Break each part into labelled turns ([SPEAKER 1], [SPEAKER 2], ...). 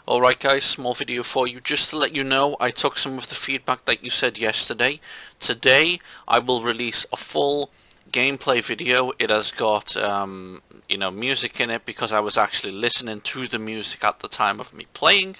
[SPEAKER 1] Alright guys, small video for you just to let you know I took some of the feedback that you said yesterday. Today I will release a full gameplay video. It has got music in it because I was actually listening to the music at the time of me playing.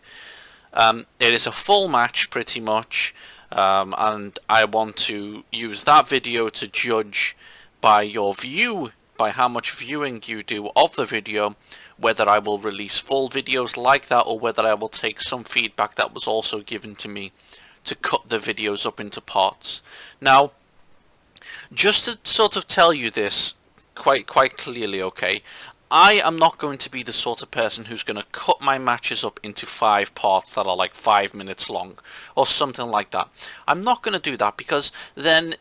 [SPEAKER 1] It is a full match pretty much, and I want to use that video to judge by your view, by how much viewing you do of the video, whether I will release full videos like that or whether I will take some feedback that was also given to me to cut the videos up into parts. Now, just to sort of tell you this quite clearly, okay, I am not going to be the sort of person who's going to cut my matches up into 5 parts that are like 5 minutes long or something like that. I'm not going to do that because then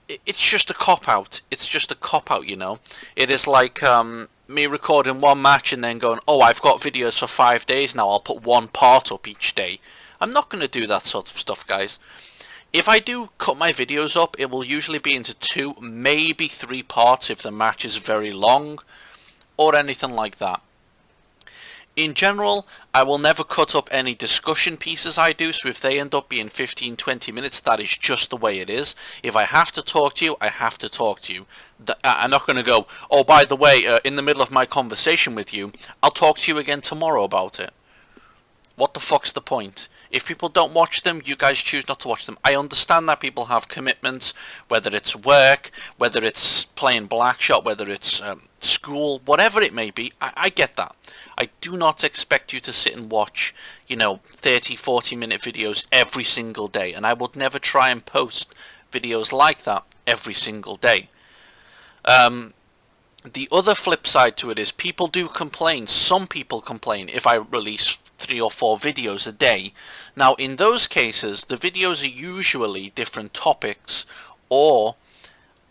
[SPEAKER 1] it's just a cop-out. It's just a cop-out, you know. It is like me recording one match and then going, oh, I've got videos for 5 days now, I'll put one part up each day. I'm not going to do that sort of stuff, guys. If I do cut my videos up, it will usually be into 2, maybe 3 parts if the match is very long, or anything like that. In general, I will never cut up any discussion pieces I do, so if they end up being 15-20 minutes, that is just the way it is. If I have to talk to you, I have to talk to you. I'm not going to go, oh, by the way, in the middle of my conversation with you, I'll talk to you again tomorrow about it. What the fuck's the point? If people don't watch them, you guys choose not to watch them. I understand that people have commitments, whether it's work, whether it's playing Blackshot, whether it's school, whatever it may be. I get that. I do not expect you to sit and watch, 30-40 minute videos every single day. And I would never try and post videos like that every single day. The other flip side to it is people do complain. Some people complain if I release 3 or 4 videos a day. Now in those cases the videos are usually different topics, or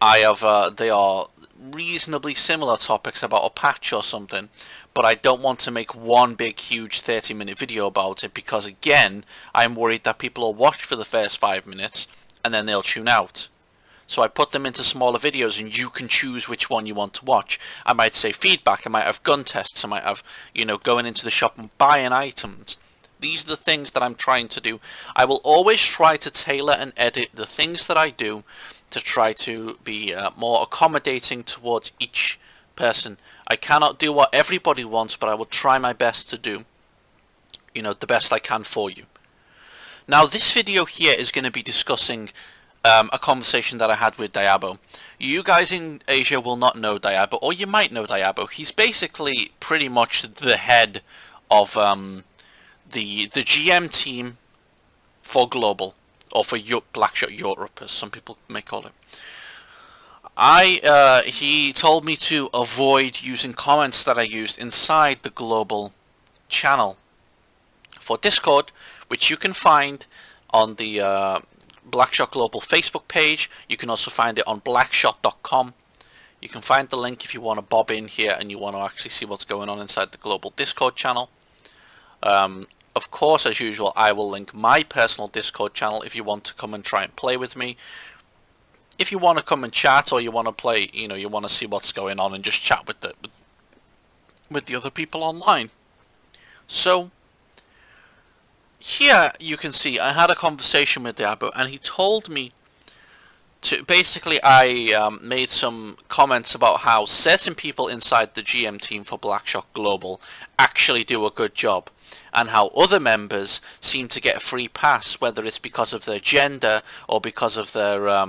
[SPEAKER 1] they are reasonably similar topics about a patch or something, but I don't want to make one big huge 30-minute video about it because again I'm worried that people will watch for the first 5 minutes and then they'll tune out. So I put them into smaller videos and you can choose which one you want to watch. I might say feedback, I might have gun tests, I might have, going into the shop and buying items. These are the things that I'm trying to do. I will always try to tailor and edit the things that I do to try to be more accommodating towards each person. I cannot do what everybody wants, but I will try my best to do, the best I can for you. Now this video here is going to be discussing a conversation that I had with Diabo. You guys in Asia will not know Diabo, or you might know Diabo. He's basically pretty much the head of the GM team for Global, or for Blackshot Europe, as some people may call it. He told me to avoid using comments that I used inside the Global channel for Discord, which you can find on the Blackshot Global Facebook page. You can also find it on blackshot.com. You can find the link if you want to bob in here and you want to actually see what's going on inside the Global Discord channel. Of course, as usual, I will link my personal Discord channel if you want to come and try and play with me. If you want to come and chat, or you want to play, you want to see what's going on and just chat with the other people online. So here you can see I had a conversation with Diabo and he told me to basically, I made some comments about how certain people inside the GM team for Blackshot Global actually do a good job, and how other members seem to get a free pass, whether it's because of their gender or because of their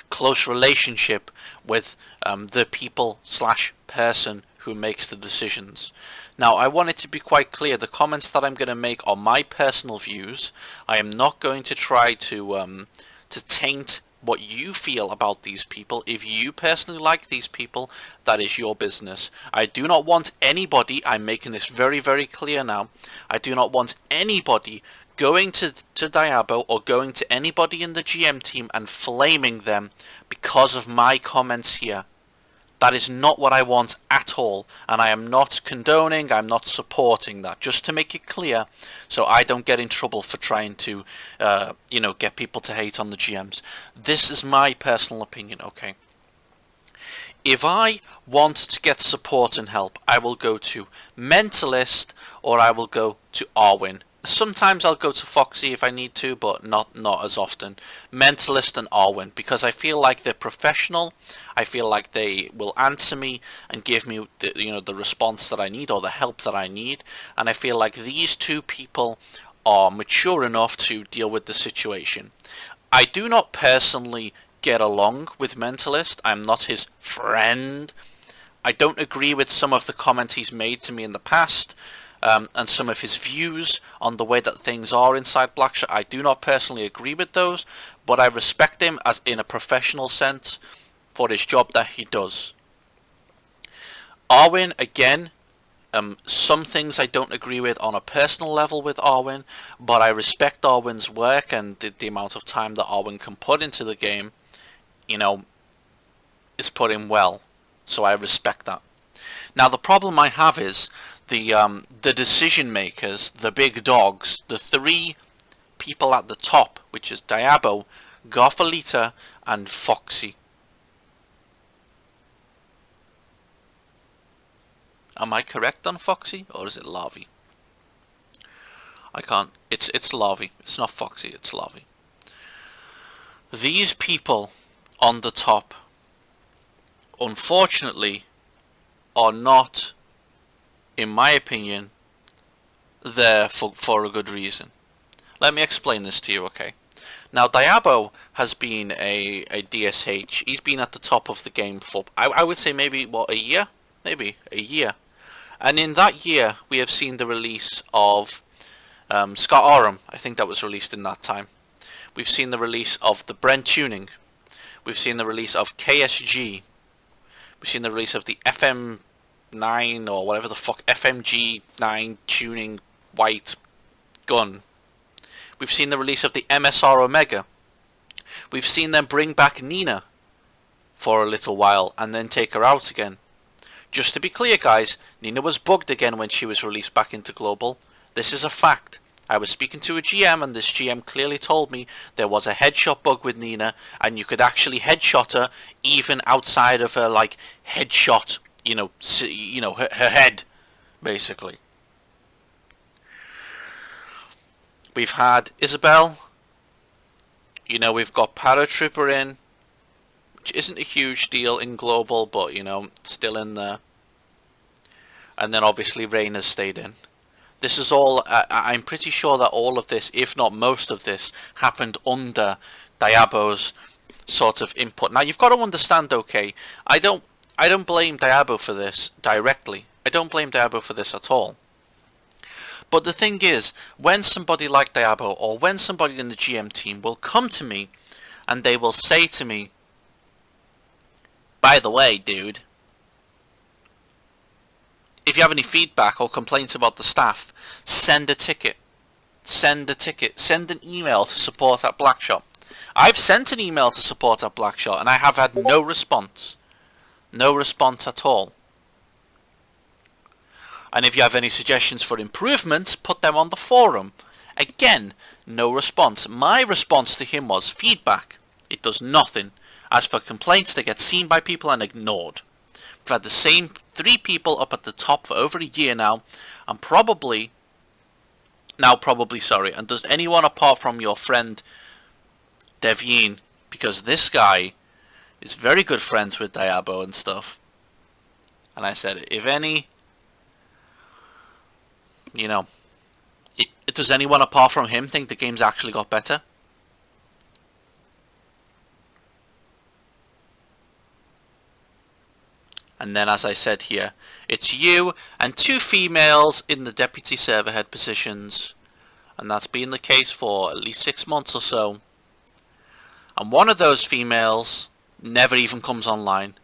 [SPEAKER 1] close relationship with the people/person who makes the decisions. Now I want it to be quite clear, the comments that I'm going to make are my personal views. I am not going to try to taint what you feel about these people. If you personally like these people, that is your business. I do not want anybody, I'm making this very clear now, I do not want anybody going to Diabo or going to anybody in the GM team and flaming them because of my comments here. That is not what I want at all, and I am not condoning, I'm not supporting that, just to make it clear, so I don't get in trouble for trying to, get people to hate on the GMs. This is my personal opinion, okay? If I want to get support and help, I will go to Mentalist or I will go to Arwen. Sometimes I'll go to Foxy if I need to, but not as often. Mentalist and Arwen, because I feel like they're professional. I feel like they will answer me and give me the response that I need or the help that I need. And I feel like these two people are mature enough to deal with the situation. I do not personally get along with Mentalist. I'm not his friend. I don't agree with some of the comments he's made to me in the past, and some of his views on the way that things are inside Blackshot. I do not personally agree with those, but I respect him as in a professional sense for his job that he does. Arwen, again, some things I don't agree with on a personal level with Arwen, but I respect Arwen's work and the amount of time that Arwen can put into the game, is put in well. So I respect that. Now the problem I have is the decision makers, the big dogs, the three people at the top, which is Diabo, Garfalita, and Foxy. Am I correct on Foxy, or is it Larvae? I can't. It's Larvae. It's not Foxy. It's Larvae. These people on the top, unfortunately, are not, in my opinion, there for a good reason. Let me explain this to you, okay? Now, Diabo has been a DSH. He's been at the top of the game for, I would say maybe, what, a year? Maybe a year. And in that year, we have seen the release of Scott Oram. I think that was released in that time. We've seen the release of the Brent tuning. We've seen the release of KSG. We've seen the release of the FM9 or whatever the fuck, FMG9 tuning white gun. We've seen the release of the MSR Omega. We've seen them bring back Nina for a little while and then take her out again. Just to be clear, guys, Nina was bugged again when she was released back into Global. This is a fact. I was speaking to a GM and this GM clearly told me there was a headshot bug with Nina and you could actually headshot her even outside of her, like, headshot, her head, basically. We've had Isabel. We've got Paratrooper in, which isn't a huge deal in Global, but, still in there. And then obviously Rain has stayed in. This is all, I'm pretty sure that all of this, if not most of this, happened under Diabo's sort of input. Now you've got to understand, okay, I don't blame Diabo for this directly. I don't blame Diabo for this at all. But the thing is, when somebody like Diabo or when somebody in the GM team will come to me and they will say to me, by the way, dude, if you have any feedback or complaints about the staff, send a ticket. Send a ticket. Send an email to support@Blackshot. I've sent an email to support@Blackshot and I have had no response. No response at all. And if you have any suggestions for improvements, put them on the forum. Again, no response. My response to him was feedback. It does nothing. As for complaints, they get seen by people and ignored. We've had the same 3 people up at the top for over a year now, and and does anyone apart from your friend Devine, because this guy is very good friends with Diabo and stuff. And I said, if any, does anyone apart from him think the game's actually got better? And then, as I said here, it's you and 2 females in the deputy server head positions. And that's been the case for at least 6 months or so. And one of those females never even comes online.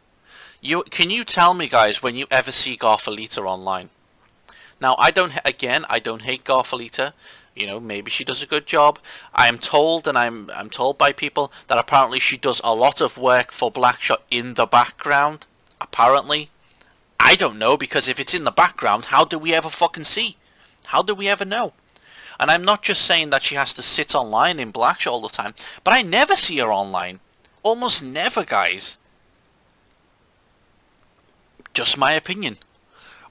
[SPEAKER 1] Can you tell me, guys, when you ever see Garfalita online? Now, I don't hate Garfalita. Maybe she does a good job. I am told, and I'm told by people, that apparently she does a lot of work for Blackshot in the background. Apparently. I don't know, because if it's in the background, how do we ever fucking see? How do we ever know? And I'm not just saying that she has to sit online in Blackshot all the time, but I never see her online. Almost never, guys. Just my opinion.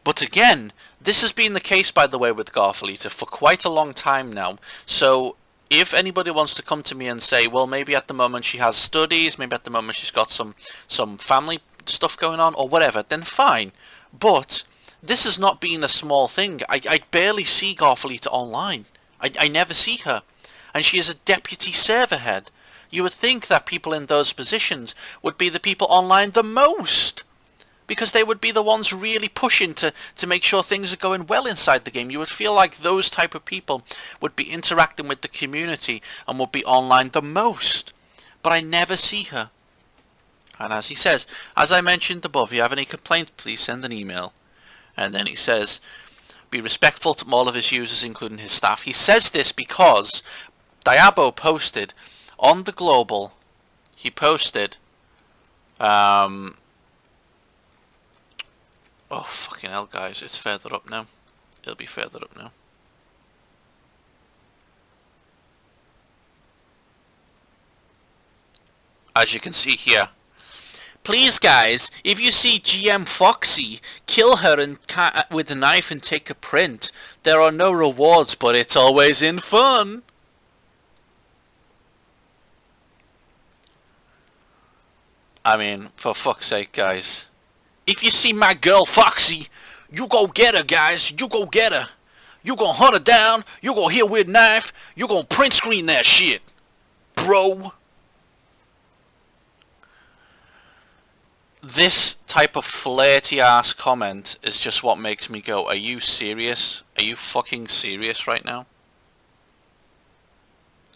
[SPEAKER 1] But again, this has been the case, by the way, with Garfalita for quite a long time now. So if anybody wants to come to me and say, well, maybe at the moment she has studies, maybe at the moment she's got some family stuff going on or whatever, then fine. But this has not been a small thing. I barely see Garfalita online. I never see her. And she is a deputy server head. You would think that people in those positions would be the people online the most, because they would be the ones really pushing to make sure things are going well inside the game. You would feel like those type of people would be interacting with the community and would be online the most. But I never see her. And as he says, as I mentioned above, if you have any complaints, please send an email. And then he says, be respectful to all of his users, including his staff. He says this because Diabo posted on the Global, he posted, oh, fucking hell, guys. It's further up now. It'll be further up now. As you can see here. Please, guys, if you see GM Foxy, kill her and with a knife and take a print. There are no rewards, but it's always in fun. I mean, for fuck's sake, guys. If you see my girl Foxy, you go get her, guys. You go get her. You gonna hunt her down. You gonna hit her with a knife. You gonna print screen that shit, bro. This type of flirty ass comment is just what makes me go, are you serious? Are you fucking serious right now?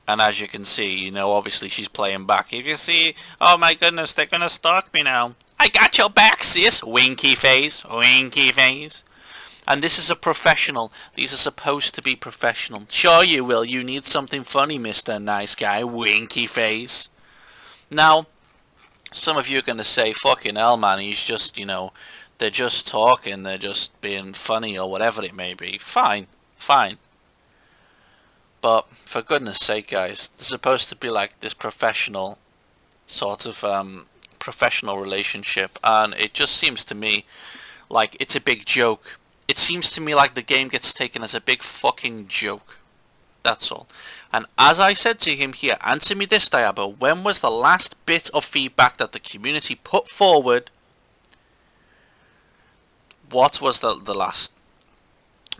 [SPEAKER 1] And as you can see, you know, obviously she's playing back. If you see, oh my goodness, they're gonna stalk me now. I got your back, sis. Winky face. Winky face. And this is a professional. These are supposed to be professional. Sure you will. You need something funny, Mr. Nice Guy. Winky face. Now, some of you are going to say, fucking hell, man, he's just, you know, they're just talking. They're just being funny or whatever it may be. Fine. Fine. But, for goodness sake, guys, they're supposed to be like this professional sort of, professional relationship, and it just seems to me like it's a big joke. It seems to me like the game gets taken as a big fucking joke. That's all. And as I said to him here, answer me this, Diabo, when was the last bit of feedback that the community put forward? What was the last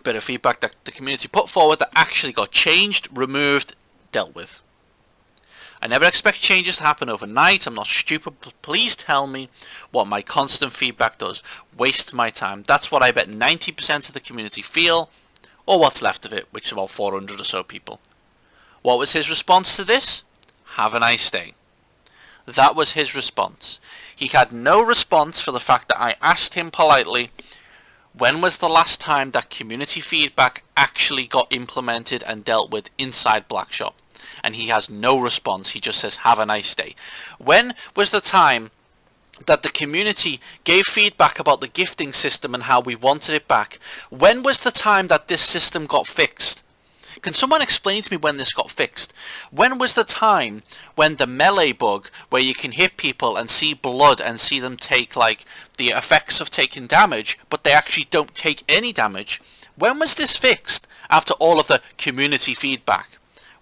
[SPEAKER 1] bit of feedback that the community put forward that actually got changed, removed, dealt with? I never expect changes to happen overnight. I'm not stupid. Please tell me what my constant feedback does. Waste my time. That's what I bet 90% of the community feel, or what's left of it, which is about 400 or so people. What was his response to this? Have a nice day. That was his response. He had no response for the fact that I asked him politely, when was the last time that community feedback actually got implemented and dealt with inside Blackshot? And he has no response. He just says, have a nice day. When was the time that the community gave feedback about the gifting system and how we wanted it back? When was the time that this system got fixed? Can someone explain to me when this got fixed? When was the time when the melee bug, where you can hit people and see blood and see them take like the effects of taking damage, but they actually don't take any damage? When was this fixed after all of the community feedback?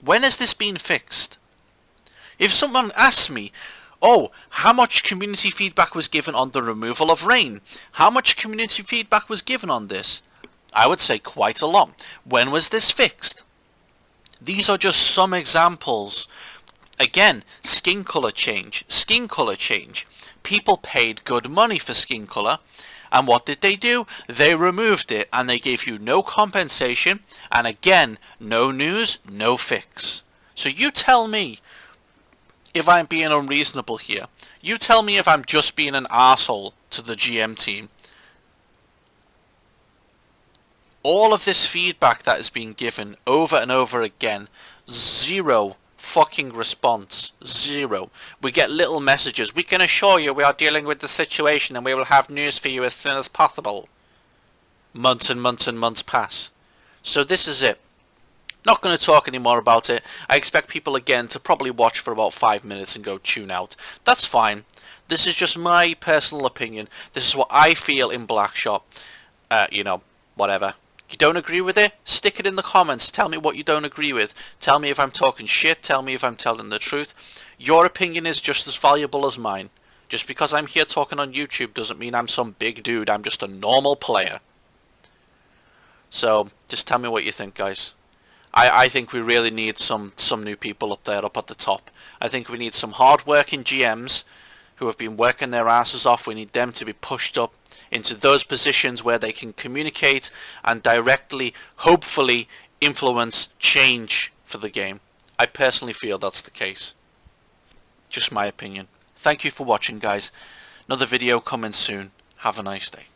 [SPEAKER 1] When has this been fixed? If someone asks me, oh, how much community feedback was given on the removal of rain? How much community feedback was given on this? I would say quite a lot. When was this fixed? These are just some examples. Again, skin color change. Skin color change. People paid good money for skin color. And what did they do? They removed it and they gave you no compensation. And again, no news, no fix. So you tell me if I'm being unreasonable here. You tell me if I'm just being an arsehole to the GM team. All of this feedback that is being given over and over again, zero fucking response. Zero. We get little messages. We can assure you we are dealing with the situation and we will have news for you as soon as possible. Months and months and months pass. So this is it. Not going to talk anymore about it. I expect people again to probably watch for about 5 minutes and go tune out. That's fine. This is just my personal opinion. This is what I feel in Blackshot. You know, whatever. You don't agree with it? Stick it in the comments. Tell me what you don't agree with. Tell me if I'm talking shit. Tell me if I'm telling the truth. Your opinion is just as valuable as mine. Just because I'm here talking on YouTube doesn't mean I'm some big dude. I'm just a normal player. So, just tell me what you think, guys. I think we really need some new people up there, up at the top. I think we need some hard-working GMs who have been working their asses off. We need them to be pushed up into those positions where they can communicate and directly, hopefully, influence change for the game. I personally feel that's the case. Just my opinion. Thank you for watching, guys. Another video coming soon. Have a nice day.